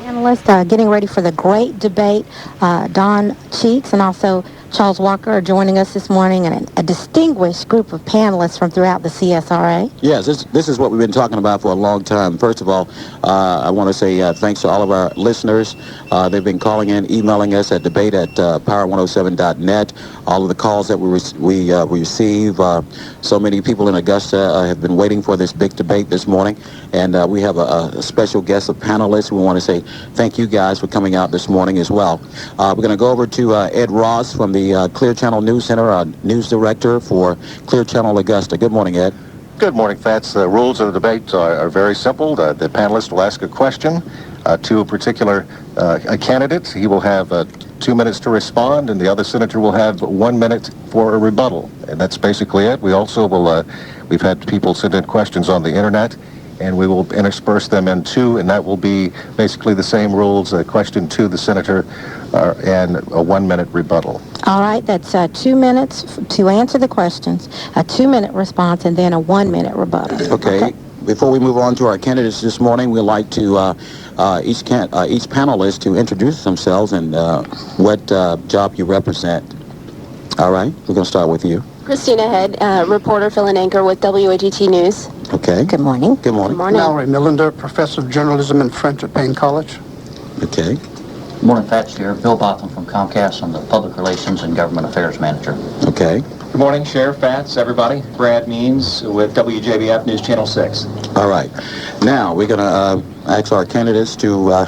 Analysts getting ready for the great debate. Don Cheeks and also Charles Walker are joining us this morning, and a distinguished group of panelists from throughout the CSRA. Yes, this is what we've been talking about for a long time. First of all, I want to say thanks to all of our listeners. They've been calling in, emailing us at debate at power107.net. All of the calls that we receive. So many people in Augusta have been waiting for this big debate this morning, and we have a special guest of panelists. We want to say thank you guys for coming out this morning as well. We're going to go over to Ed Ross from the Clear Channel News Center, news director for Clear Channel Augusta. Good morning, Ed. Good morning, Fats. The rules of the debate are very simple. The panelist will ask a question to a particular candidate. He will have 2 minutes to respond, and the other senator will have 1 minute for a rebuttal. And that's basically it. We also will, we've had people send in questions on the internet, and we will intersperse them in two, and that will be basically the same rules, a question to the senator and a 1 minute rebuttal. All right, that's 2 minutes to answer the questions, a 2 minute response, and then a 1 minute rebuttal. Okay. Before we move on to our candidates this morning, we'd like to each panelist to introduce themselves and what job you represent. All right, we're going to start with you. Christina Head, reporter, fill-in anchor with WAGT News. Okay. Good morning. Good morning. Good morning. Mallory Millender, professor of journalism and French at Payne College. Okay. Good morning, Fats here. Bill Botham from Comcast. I'm the Public Relations and Government Affairs Manager. Okay. Good morning, Sheriff Fats, everybody. Brad Means with WJBF News Channel 6. All right. Now, we're going to ask our candidates to,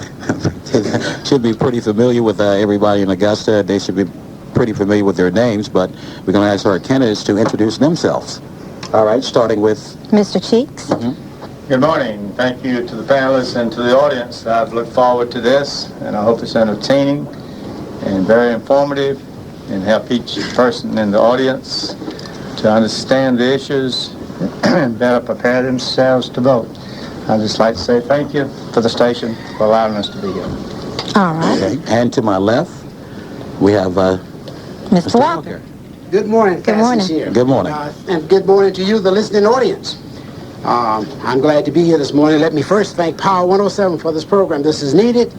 should be pretty familiar with everybody in Augusta. They should be pretty familiar with their names, but we're going to ask our candidates to introduce themselves. All right, starting with Mr. Cheeks. Good morning. Thank you to the panelists and to the audience. I've looked forward to this, and I hope it's entertaining and very informative and help each person in the audience to understand the issues and better prepare themselves to vote. I'd just like to say thank you to the station for allowing us to be here. All right. Okay. And to my left, we have Mr. Walker. Good morning, Good morning. Cassius here. Good morning. And good morning to you, the listening audience. I'm glad to be here this morning. Let me first thank Power 107 for this program. This is needed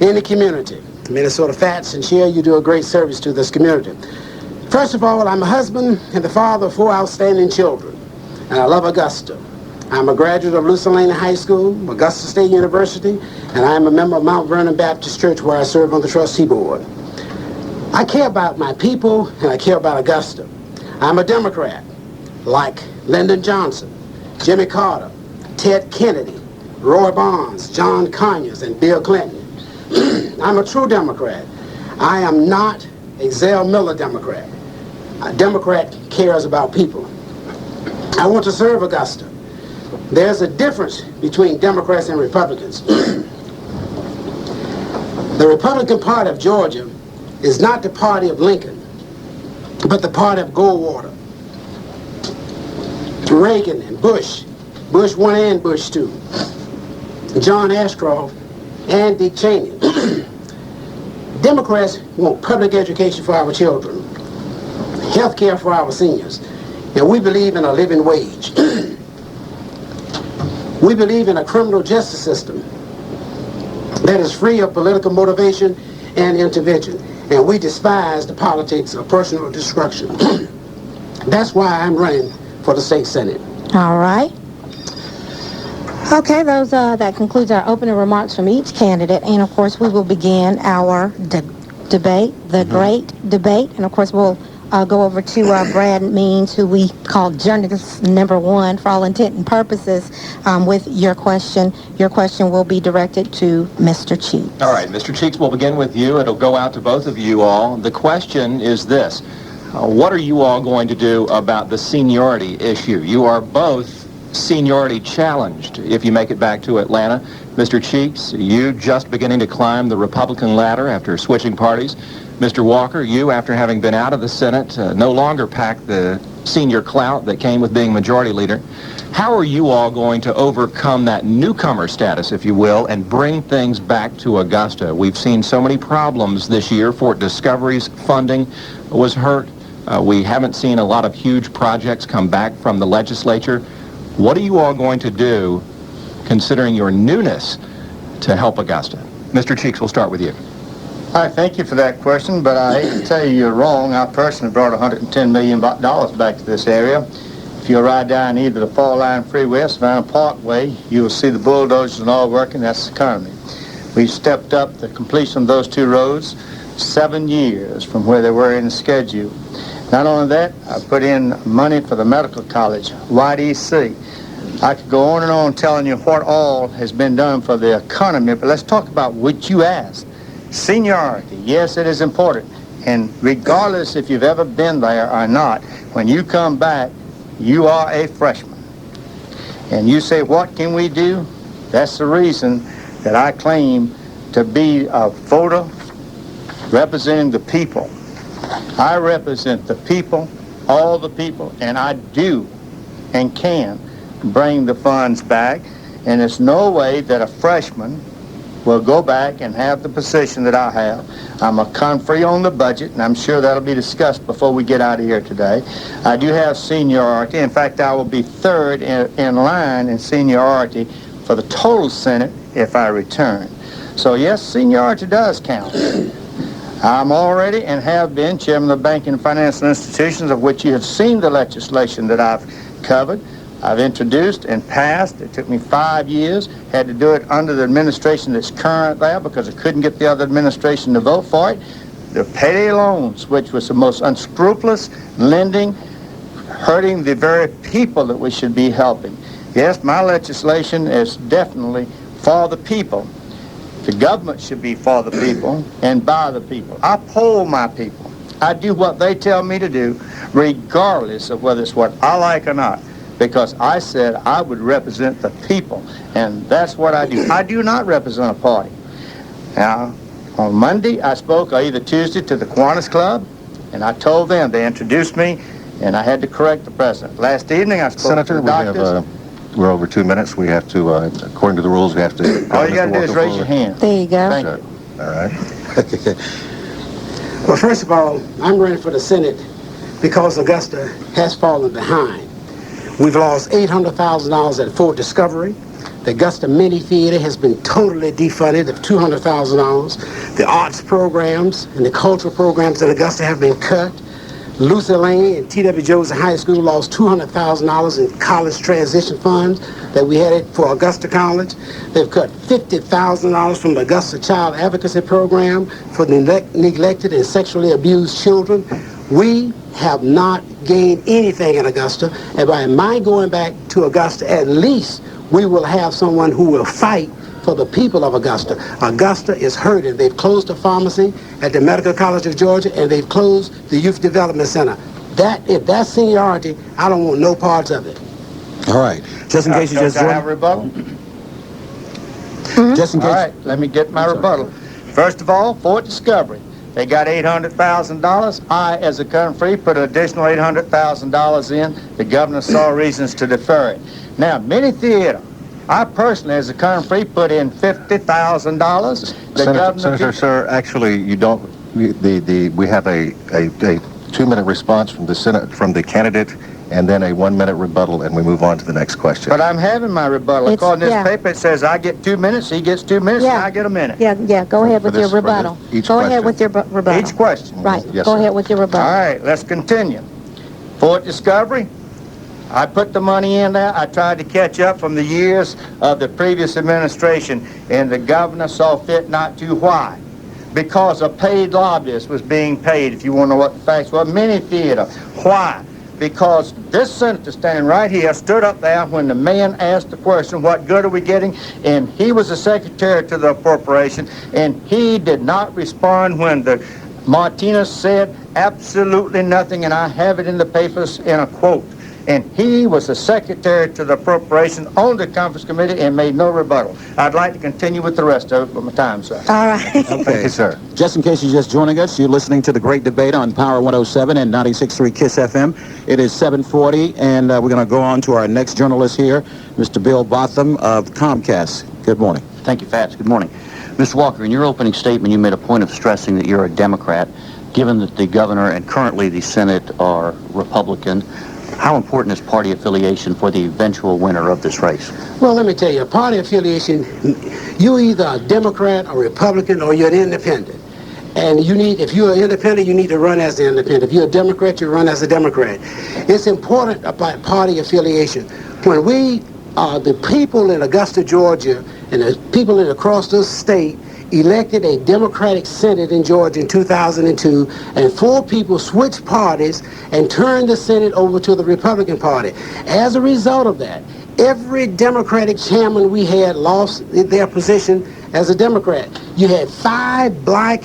in the community. Minnesota Fats and Cher, you do a great service to this community. First of all, I'm a husband and the father of 4 outstanding children, and I love Augusta. I'm a graduate of Lusalina High School, Augusta State University, and I am a member of Mount Vernon Baptist Church, where I serve on the trustee board. I care about my people, and I care about Augusta. I'm a Democrat, like Lyndon Johnson, Jimmy Carter, Ted Kennedy, Roy Barnes, John Conyers, and Bill Clinton. I'm a true Democrat. I am not a Zell Miller Democrat. A Democrat cares about people. I want to serve Augusta. There's a difference between Democrats and Republicans. The Republican Party of Georgia is not the party of Lincoln, but the party of Goldwater, Reagan and Bush 1 and Bush 2, John Ashcroft and Dick Cheney. Democrats want public education for our children, health care for our seniors, and we believe in a living wage. We believe in a criminal justice system that is free of political motivation and intervention, and we despise the politics of personal destruction. That's why I'm running for the state senate. All right. Okay, that concludes our opening remarks from each candidate, and of course we will begin our debate, the great debate, and of course we'll go over to Brad Means, who we call journalist number 1 for all intent and purposes, with your question. Your question will be directed to Mr. Cheeks. All right, Mr. Cheeks, we'll begin with you. It'll go out to both of you all. The question is this. What are you all going to do about the seniority issue? You are both seniority challenged if you make it back to Atlanta. Mr. Cheeks, you just beginning to climb the Republican ladder after switching parties. Mr. Walker, you, after having been out of the Senate, no longer pack the senior clout that came with being majority leader. How are you all going to overcome that newcomer status, if you will, and bring things back to Augusta? We've seen so many problems this year. Fort Discovery's funding was hurt. We haven't seen a lot of huge projects come back from the legislature. What are you all going to do, considering your newness, to help Augusta? Mr. Cheeks, we'll start with you. I thank you for that question, but I hate to tell you you're wrong. I personally brought $110 million back to this area. If you ride down either the Fall Line Freeway or Savannah Parkway, you will see the bulldozers and all working. That's the economy. We stepped up the completion of those two roads 7 years from where they were in the schedule. Not only that, I put in money for the medical college, YDC. I could go on and on telling you what all has been done for the economy, but let's talk about what you asked. Seniority, yes, it is important. And regardless if you've ever been there or not, when you come back, you are a freshman. And you say, what can we do? That's the reason that I claim to be a voter representing the people. I represent the people, all the people, and I do and can bring the funds back. And there's no way that a freshman will go back and have the position that I have. I'm a conferee on the budget, and I'm sure that'll be discussed before we get out of here today. I do have seniority. In fact, I will be third in line in seniority for the total Senate if I return. So yes, seniority does count. I'm already and have been chairman of the banking and financial institutions, of which you have seen the legislation that I've covered. I've introduced and passed. It took me 5 years. Had to do it under the administration that's current there because I couldn't get the other administration to vote for it. The payday loans, which was the most unscrupulous lending, hurting the very people that we should be helping. Yes, my legislation is definitely for the people. The government should be for the people and by the people. I poll my people. I do what they tell me to do, regardless of whether it's what I like or not, because I said I would represent the people, and that's what I do. I do not represent a party. Now, on Monday, I spoke, or either Tuesday, to the Kiwanis Club, and I told them, they introduced me, and I had to correct the president. Last evening, I spoke Senator, to the doctors. we're over 2 minutes. We have to, according to the rules, we have to... All you got to do is raise your hand. There you go. Thank you. All right. Well, first of all, I'm running for the Senate because Augusta has fallen behind. We've lost $800,000 at Fort Discovery. The Augusta Mini Theater has been totally defunded of $200,000. The arts programs and the cultural programs at Augusta have been cut. Luther Lane and T.W. Joseph High School lost $200,000 in college transition funds that we had for Augusta College. They've cut $50,000 from the Augusta Child Advocacy Program for the neglected and sexually abused children. We have not gained anything in Augusta, and by my going back to Augusta, at least we will have someone who will fight for the people of Augusta. Augusta is hurting. They've closed the pharmacy at the Medical College of Georgia, and they've closed the Youth Development Center. If that's seniority, I don't want no parts of it. All right. Just in case you just Don't I have joined. a rebuttal? Just in case. All right, let me get my rebuttal. First of all, Fort Discovery. They got $800,000. I, as a conferee, put an additional $800,000 in. The governor saw reasons to defer it. Now, Mini Theater. I personally, as a conferee, put in $50,000. Senator, sir, actually, you don't. We have a 2-minute response from the Senate, from the candidate, and then a 1-minute rebuttal, and we move on to the next question. But I'm having my rebuttal. According to this paper, it says I get 2 minutes, he gets 2 minutes, and I get a minute. Yeah, go ahead with your rebuttal. Go ahead with your rebuttal. Each question. Right, Yes, go sir. ahead with your rebuttal. All right, let's continue. Fort Discovery, I put the money in there. I tried to catch up from the years of the previous administration, and the governor saw fit not to. Why? Because a paid lobbyist was being paid, if you want to know what the facts were. Mini Theater. Why? Because this senator standing right here stood up there when the man asked the question, what good are we getting? And he was the secretary to the appropriation, and he did not respond when the Martinez said absolutely nothing, and I have it in the papers in a quote. And he was the secretary to the appropriation on the conference committee and made no rebuttal. I'd like to continue with the rest of it, but my time, sir. All right. Thank you, sir. Just in case you're just joining us, you're listening to the Great Debate on Power 107 and 96.3 KISS FM. It is 7:40, and we're going to go on to our next journalist here, Mr. Bill Botham of Comcast. Good morning. Thank you, Fats. Good morning. Mr. Walker, in your opening statement, you made a point of stressing that you're a Democrat. Given that the governor and currently the Senate are Republican, How important is party affiliation for the eventual winner of this race? Well, let me tell you, party affiliation, you're either a Democrat or Republican or you're an independent. And you need, if you're an independent, you need to run as an independent. If you're a Democrat, you run as a Democrat. It's important about party affiliation. When we, the people in Augusta, Georgia, and the people across this state elected a Democratic Senate in Georgia in 2002, and 4 people switched parties and turned the Senate over to the Republican Party. As a result of that, every Democratic chairman we had lost their position as a Democrat. You had 5 black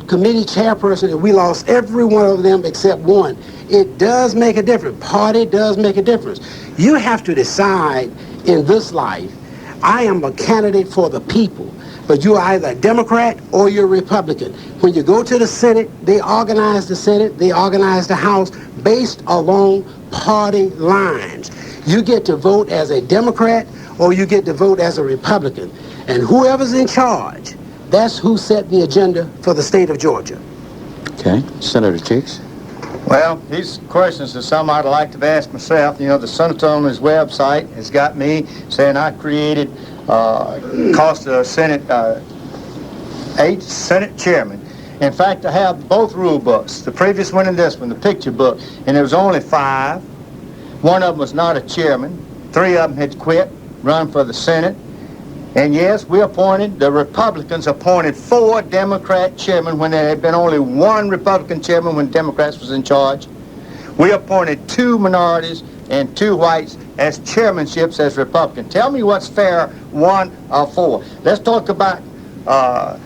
committee chairpersons, and we lost every one of them except one. It does make a difference. Party does make a difference. You have to decide in this life, I am a candidate for the people. But you're either a Democrat or you're a Republican. When you go to the Senate, they organize the Senate, they organize the House based along party lines. You get to vote as a Democrat or you get to vote as a Republican. And whoever's in charge, that's who set the agenda for the state of Georgia. Okay. Senator Cheeks? Well, these questions are some I'd like to ask myself. You know, the senator on his website has got me saying I created, cost the Senate 8 Senate chairmen. In fact, I have both rule books, the previous one and this one, the picture book, and there was only 5. One of them was not a chairman. 3 of them had quit, run for the Senate. And yes, we appointed, the Republicans appointed 4 Democrat chairmen when there had been only 1 Republican chairman when Democrats was in charge. We appointed 2 minorities and 2 whites as chairmanships as Republicans. Tell me what's fair, 1 or 4. Let's talk about, to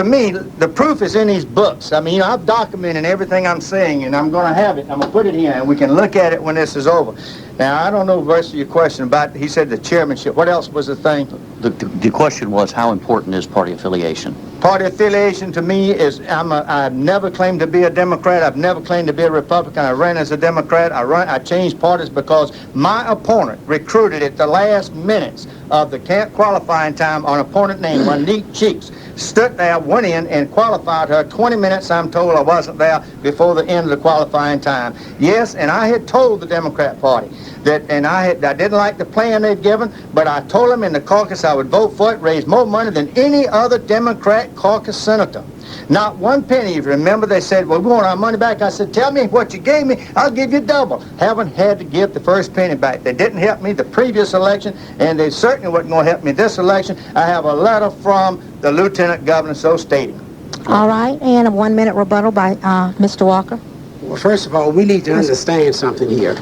me, the proof is in these books. I mean, I've documented everything I'm saying, and I'm going to have it. I'm going to put it here, and we can look at it when this is over. Now, I don't know the rest of your question about, he said the chairmanship. What else was the thing? The question was, how important is party affiliation? Party affiliation to me is, I've never claimed to be a Democrat. I've never claimed to be a Republican. I ran as a Democrat. I changed parties because my opponent recruited at the last minutes of the camp qualifying time an opponent named Monique Cheeks. Stood there, went in, and qualified her 20 minutes. I'm told I wasn't there before the end of the qualifying time. Yes, and I had told the Democrat Party that, and I didn't like the plan they'd given, but I told them in the caucus I would vote for it, raise more money than any other Democrat caucus senator. Not 1 penny. If you remember, they said, well, we want our money back. I said, tell me what you gave me. I'll give you double. Haven't had to give the first penny back. They didn't help me the previous election, and they certainly weren't going to help me this election. I have a letter from the Lieutenant Governor so stating. All right, and a 1-minute rebuttal by Mr. Walker. Well, first of all, we need to understand something here,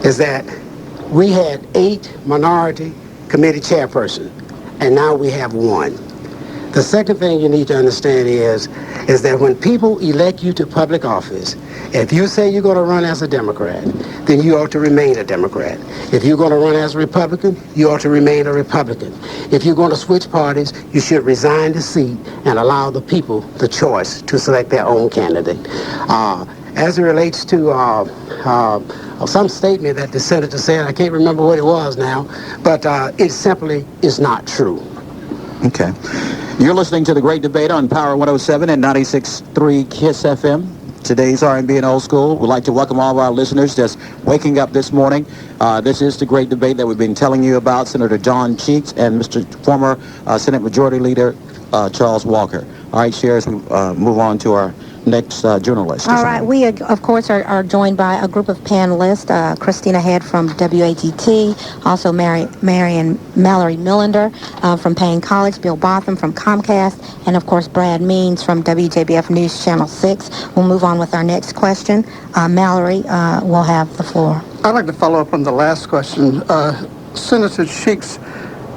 is that we had 8 minority committee chairpersons, and now we have 1. The second thing you need to understand is that when people elect you to public office, if you say you're going to run as a Democrat, then you ought to remain a Democrat. If you're going to run as a Republican, you ought to remain a Republican. If you're going to switch parties, you should resign the seat and allow the people the choice to select their own candidate. As it relates to some statement that the senator said, I can't remember what it was now, but it simply is not true. Okay. You're listening to The Great Debate on Power 107 and 96.3 KISS FM. Today's R&B and Old School. We'd like to welcome all of our listeners just waking up this morning. This is The Great Debate that we've been telling you about. Senator John Cheeks and Mr. former Senate Majority Leader Charles Walker. All right, Sherry, as we move on to our next journalist. All right, we, of course, are joined by a group of panelists, Christina Head from WAGT, also Mallory Millender from Payne College, Bill Botham from Comcast, and, of course, Brad Means from WJBF News Channel 6. We'll move on with our next question. Mallory will have the floor. I'd like to follow up on the last question. Senator Cheeks,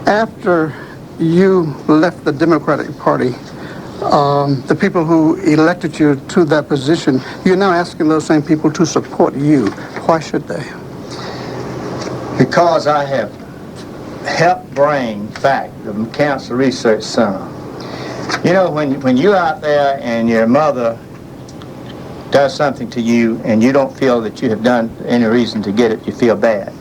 after you left the Democratic Party, the people who elected you to that position, you're now asking those same people to support you. Why should they? Because I have helped bring back the Cancer Research Center. You know, when you're out there and your mother does something to you and you don't feel that you have done any reason to get it, you feel bad.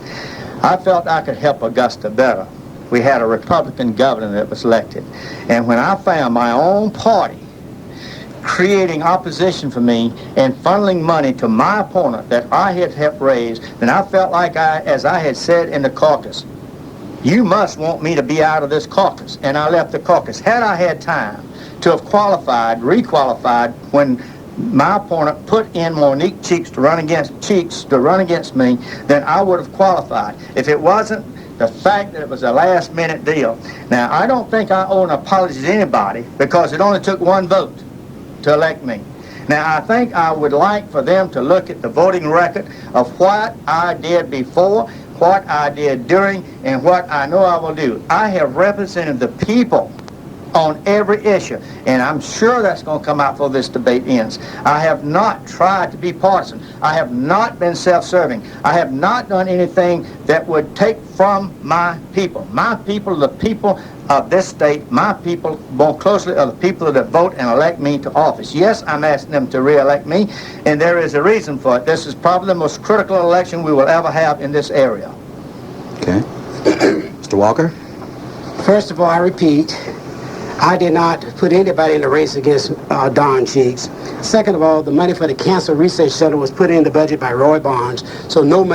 I felt I could help Augusta better. We had a Republican governor that was elected. And when I found my own party creating opposition for me and funneling money to my opponent that I had helped raise, then I felt like as I had said in the caucus, you must want me to be out of this caucus. And I left the caucus. Had I had time to have requalified when my opponent put in Monique Cheeks to run against me, then I would have qualified. If it wasn't the fact that it was a last-minute deal. Now, I don't think I owe an apology to anybody because it only took one vote to elect me. Now, I think I would like for them to look at the voting record of what I did before, what I did during, and what I know I will do. I have represented the people on every issue, and I'm sure that's going to come out before this debate ends. I have not tried to be partisan. I have not been self-serving. I have not done anything that would take from my people. My people are the people of this state. My people, more closely, are the people that vote and elect me to office. Yes, I'm asking them to re-elect me, and there is a reason for it. This is probably the most critical election we will ever have in this area. Okay. Mr. Walker? First of all, I repeat, I did not put anybody in the race against Don Cheeks. Second of all, the money for the Cancer Research Center was put in the budget by Roy Barnes, so no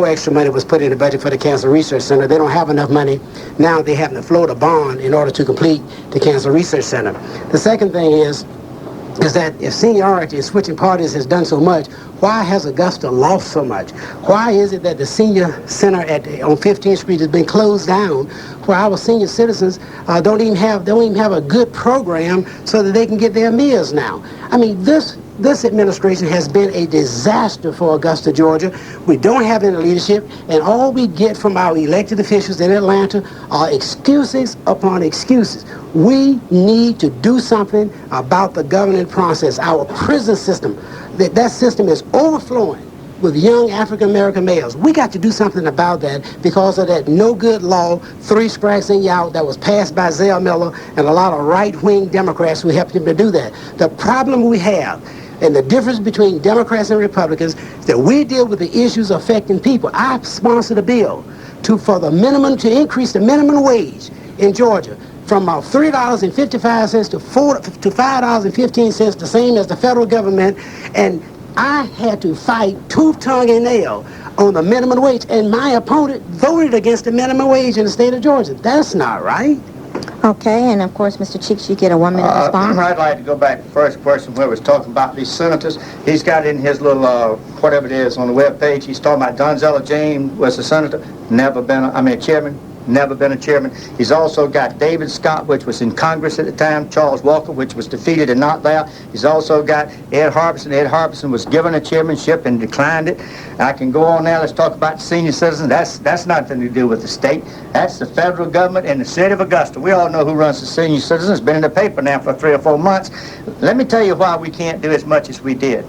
extra money was put in the budget for the Cancer Research Center. They don't have enough money. Now they have to float a bond in order to complete the Cancer Research Center. The second thing is that if seniority, switching parties, has done so much, why has Augusta lost so much? Why is it that the senior center on 15th Street has been closed down, where our senior citizens don't even have a good program so that they can get their meals now? I mean, this administration has been a disaster for Augusta, Georgia. We don't have any leadership, and all we get from our elected officials in Atlanta are excuses upon excuses. We need to do something about the governing process. Our prison system, that system is overflowing with young African-American males. We got to do something about that because of that no-good law, 3 strikes and you out, that was passed by Zell Miller and a lot of right-wing Democrats who helped him to do that. The problem we have and the difference between Democrats and Republicans is that we deal with the issues affecting people. I sponsored a bill to increase the minimum wage in Georgia from $3.55 to $5.15, the same as the federal government, and I had to fight tooth, tongue, and nail on the minimum wage, and my opponent voted against the minimum wage in the state of Georgia. That's not right. Okay, and of course, Mr. Cheeks, you get a 1-minute response. I'd like to go back to the first question where it was talking about these senators. He's got in his little, whatever it is, on the web page, he's talking about Donzella James was a senator, chairman. Never been a chairman. He's also got David Scott, which was in Congress at the time, Charles Walker, which was defeated and not there. He's also got Ed Harbison. Ed Harbison was given a chairmanship and declined it. I can go on now. Let's talk about senior citizens. That's nothing to do with the state. That's the federal government and the city of Augusta. We all know who runs the senior citizens. It's been in the paper now for 3 or 4 months. Let me tell you why we can't do as much as we did.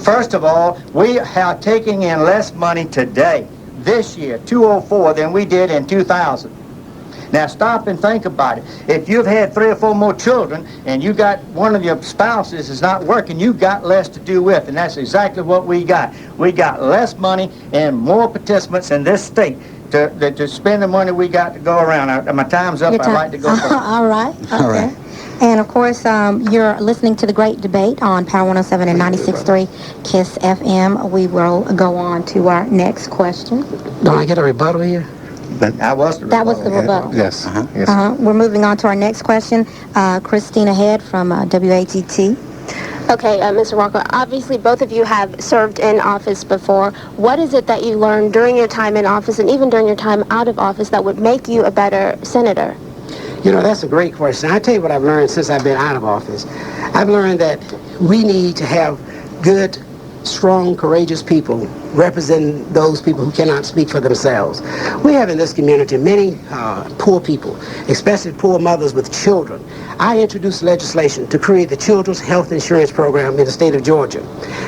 First of all, we are taking in less money today, this year, 2004, than we did in 2000. Now stop and think about it. If you've had 3 or 4 more children and you got one of your spouses is not working, you've got less to do with, and that's exactly what we got. We got less money and more participants in this state to spend the money we got to go around. My time's up. I'd like to go first. All right. Okay. All right. And, of course, you're listening to The Great Debate on Power 107 and 96.3 KISS FM. We will go on to our next question. Don't I get a rebuttal here? That was the rebuttal. Yes. Yes. We're moving on to our next question. Christina Head from WATT. Okay, Mr. Walker, obviously both of you have served in office before. What is it that you learned during your time in office and even during your time out of office that would make you a better senator? You know, that's a great question. I tell you what I've learned since I've been out of office. I've learned that we need to have good, strong, courageous people representing those people who cannot speak for themselves. We have in this community many poor people, especially poor mothers with children. I introduced legislation to create the Children's Health Insurance Program in the state of Georgia.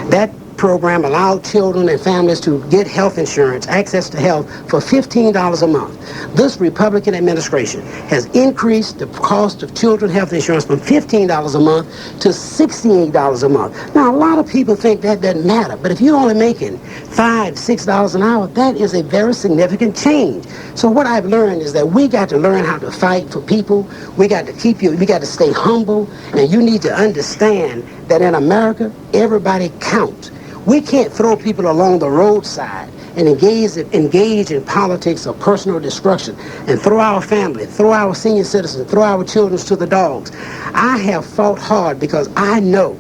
That program allowed children and families to get health insurance, access to health, for $15 a month. This Republican administration has increased the cost of children's health insurance from $15 a month to $68 a month. Now, a lot of people think that doesn't matter, but if you're only making $5, $6 an hour, that is a very significant change. So what I've learned is that we got to learn how to fight for people. We got to stay humble, and you need to understand that in America, everybody counts. We can't throw people along the roadside and engage in politics of personal destruction and throw our family, throw our senior citizens, throw our children to the dogs. I have fought hard because I know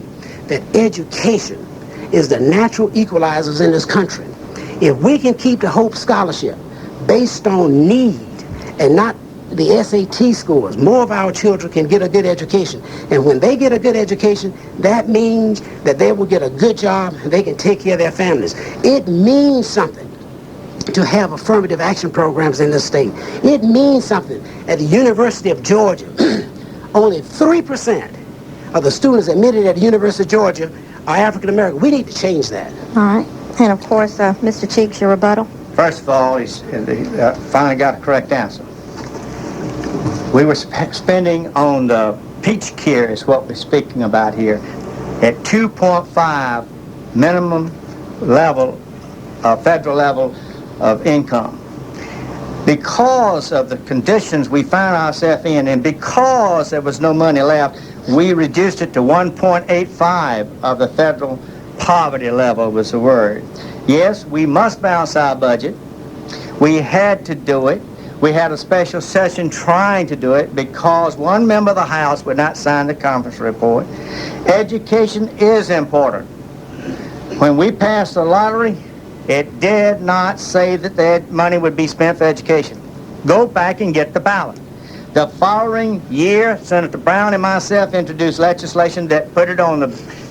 that education is the natural equalizers in this country. If we can keep the Hope Scholarship based on need and not the SAT scores, more of our children can get a good education. And when they get a good education, that means that they will get a good job and they can take care of their families. It means something to have affirmative action programs in this state. It means something. At the University of Georgia, only 3% of the students admitted at the University of Georgia are African American. We need to change that. All right. And of course, Mr. Cheeks, your rebuttal. First of all, he finally got a correct answer. We were spending on the peach care is what we're speaking about here at 2.5 minimum level, federal level of income. Because of the conditions we found ourselves in and because there was no money left, we reduced it to 1.85 of the federal poverty level was the word. Yes, we must balance our budget. We had to do it. We had a special session trying to do it because one member of the House would not sign the conference report. Education is important. When we passed the lottery, it did not say that that money would be spent for education. Go back and get the ballot. The following year, Senator Brown and myself introduced legislation that put it on the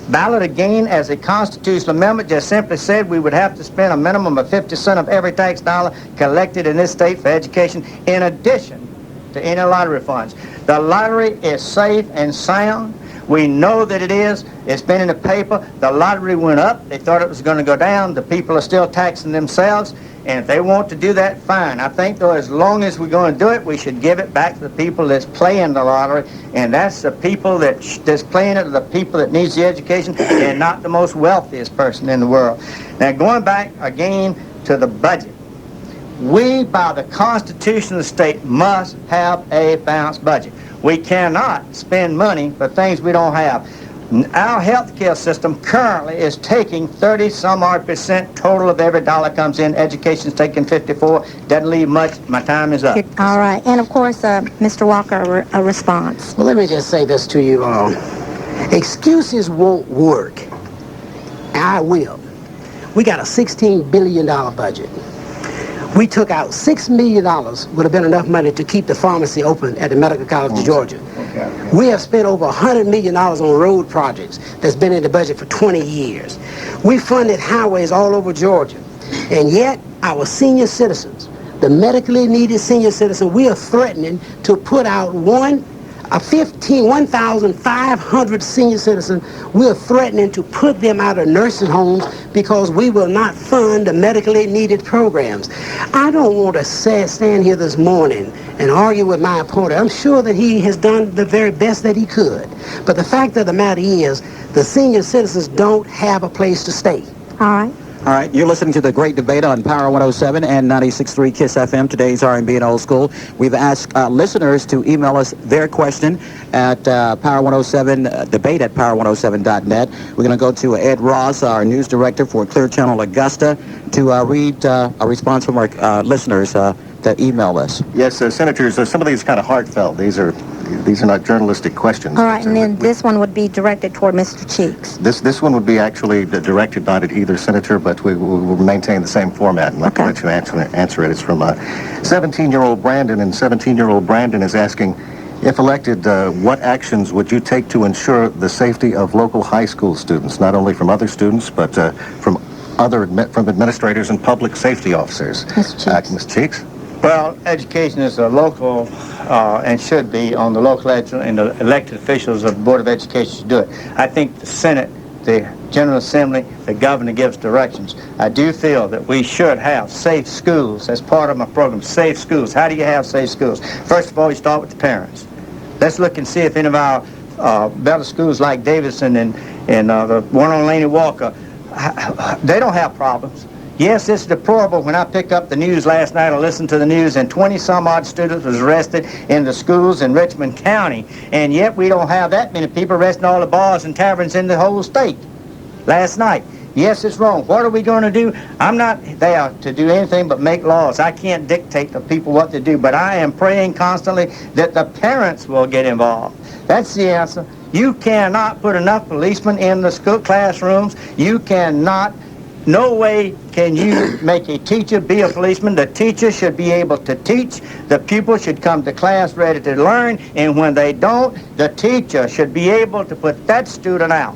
ballot again as a constitutional amendment, just simply said we would have to spend a minimum of 50 cents of every tax dollar collected in this state for education in addition to any lottery funds. The lottery is safe and sound. We know that it is. It's been in the paper. The lottery went up. They thought it was going to go down. The people are still taxing themselves. And if they want to do that, fine. I think, though, as long as we're going to do it, we should give it back to the people that's playing the lottery. And that's the people that's playing it, the people that needs the education, and not the most wealthiest person in the world. Now, going back again to the budget. We, by the Constitution of the state, must have a balanced budget. We cannot spend money for things we don't have. Our health care system currently is taking 30-some-odd% total of every dollar comes in. Education's taking 54. Doesn't leave much. My time is up. All right. And of course, Mr. Walker, a response. Well, let me just say this to you all. Excuses won't work. I will. We got a $16 billion budget. We took out $6 million would have been enough money to keep the pharmacy open at the Medical College of Georgia. We have spent over $100 million on road projects that's been in the budget for 20 years. We funded highways all over Georgia. And yet, our senior citizens, the medically needed senior citizens, we are threatening to put out 1,500 senior citizens, we're threatening to put them out of nursing homes because we will not fund the medically needed programs. I don't want to stand here this morning and argue with my opponent. I'm sure that he has done the very best that he could. But the fact of the matter is, the senior citizens don't have a place to stay. All right. All right, you're listening to the great debate on Power 107 and 96.3 KISS FM. Today's R&B and Old School. We've asked listeners to email us their question at Power 107 debate at power107.net. We're going to go to Ed Ross, our news director for Clear Channel Augusta, to read a response from our listeners that email us. Yes, Senators, some of these are kind of heartfelt. These are not journalistic questions. All right, and then this one would be directed toward Mr. Cheeks. This one would be actually directed not at either senator, but we will maintain the same format and let you answer it. It's from 17-year-old Brandon, and 17-year-old Brandon is asking, if elected, what actions would you take to ensure the safety of local high school students, not only from other students, but from administrators and public safety officers? Mr. Cheeks. Well, education is a local and should be on the local and the elected officials of the Board of Education to do it. I think the Senate the General Assembly, the governor gives directions. I do feel that we should have safe schools as part of my program. Safe schools. How do you have safe schools? First of all, you start with the parents. Let's look and see if any of our better schools like Davidson and the one on Laney Walker, they don't have problems. Yes, it's deplorable when I pick up the news last night or listened to the news and 20-some-odd students was arrested in the schools in Richmond County, and yet we don't have that many people arresting all the bars and taverns in the whole state last night. Yes, it's wrong. What are we going to do? I'm not there to do anything but make laws. I can't dictate to people what to do, but I am praying constantly that the parents will get involved. That's the answer. You cannot put enough policemen in the school classrooms. You cannot. No way can you make a teacher be a policeman. The teacher should be able to teach. The pupil should come to class ready to learn, and when they don't, the teacher should be able to put that student out.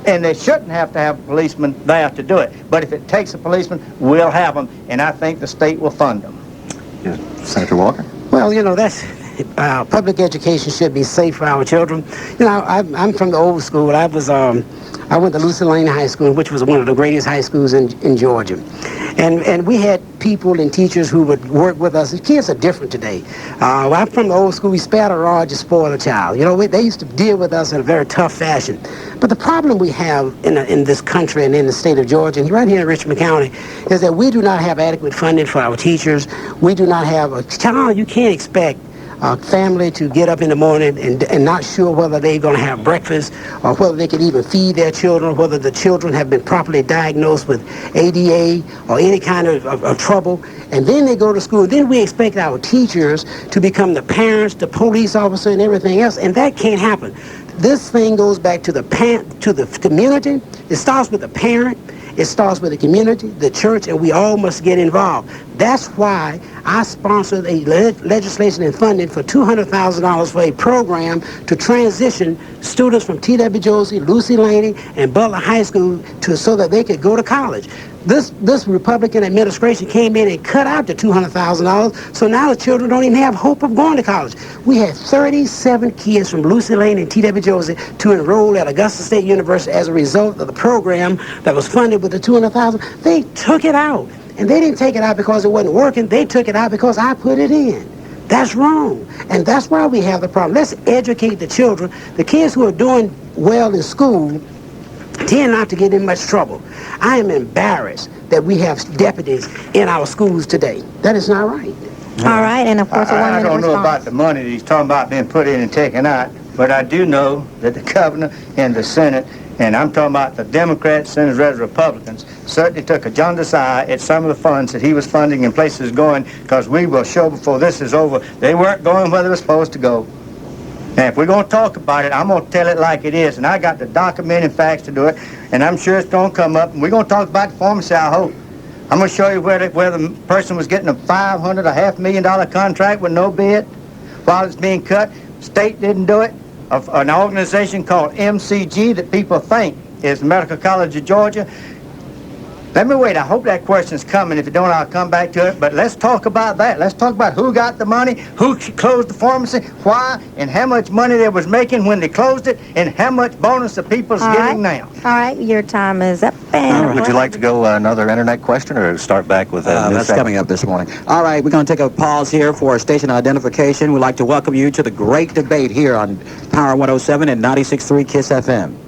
And they shouldn't have to have a policeman there to do it. But if it takes a policeman, we'll have them, and I think the state will fund them. Yes. Senator Walker? Well, you know, that's public education should be safe for our children. You know, I'm from the old school. I went to Lucy Lane High School, which was one of the greatest high schools in Georgia. And we had people and teachers who would work with us. The kids are different today. I'm from the old school. We spare the rod to spoil a child. You know, they used to deal with us in a very tough fashion. But the problem we have in this country and in the state of Georgia, and right here in Richmond County, is that we do not have adequate funding for our teachers. We do not have a child. You can't expect a family to get up in the morning and not sure whether they're going to have breakfast or whether they can even feed their children, whether the children have been properly diagnosed with ADA or any kind of trouble. And then they go to school. Then we expect our teachers to become the parents, the police officer, and everything else, and that can't happen. This thing goes back to the community. It starts with the parent. It starts with the community, the church, and we all must get involved. That's why I sponsored a legislation and funding for $200,000 for a program to transition students from T.W. Josie, Lucy Laney, and Butler High School so that they could go to college. This Republican administration came in and cut out the $200,000, so now the children don't even have hope of going to college. We had 37 kids from Lucy Lane and T.W. Josie to enroll at Augusta State University as a result of the program that was funded with the $200,000. They took it out, and they didn't take it out because it wasn't working. They took it out because I put it in. That's wrong, and that's why we have the problem. Let's educate the children. The kids who are doing well in school tend not to get in much trouble. I am embarrassed that we have deputies in our schools today. That is not right. All right, and of course, I don't know about the money that he's talking about being put in and taken out, but I do know that the governor and the Senate, and I'm talking about the Democrats, Senators, and Republicans, certainly took a jaundiced eye at some of the funds that he was funding and places going, because we will show before this is over, they weren't going where they were supposed to go. And if we're going to talk about it, I'm going to tell it like it is. And I got the documented facts to do it. And I'm sure it's going to come up. And we're going to talk about the pharmacy, I hope. I'm going to show you where the person was getting a $500,000 contract with no bid while it's being cut. State didn't do it. An organization called MCG that people think is the Medical College of Georgia. Let me wait. I hope that question's coming. If it don't, I'll come back to it. But let's talk about that. Let's talk about who got the money, who closed the pharmacy, why, and how much money they was making when they closed it, and how much bonus the people's getting now. All right, your time is up. Would you like to go another internet question or start back with That's coming up this morning. All right, we're going to take a pause here for station identification. We'd like to welcome you to the great debate here on Power 107 and 96.3 KISS FM.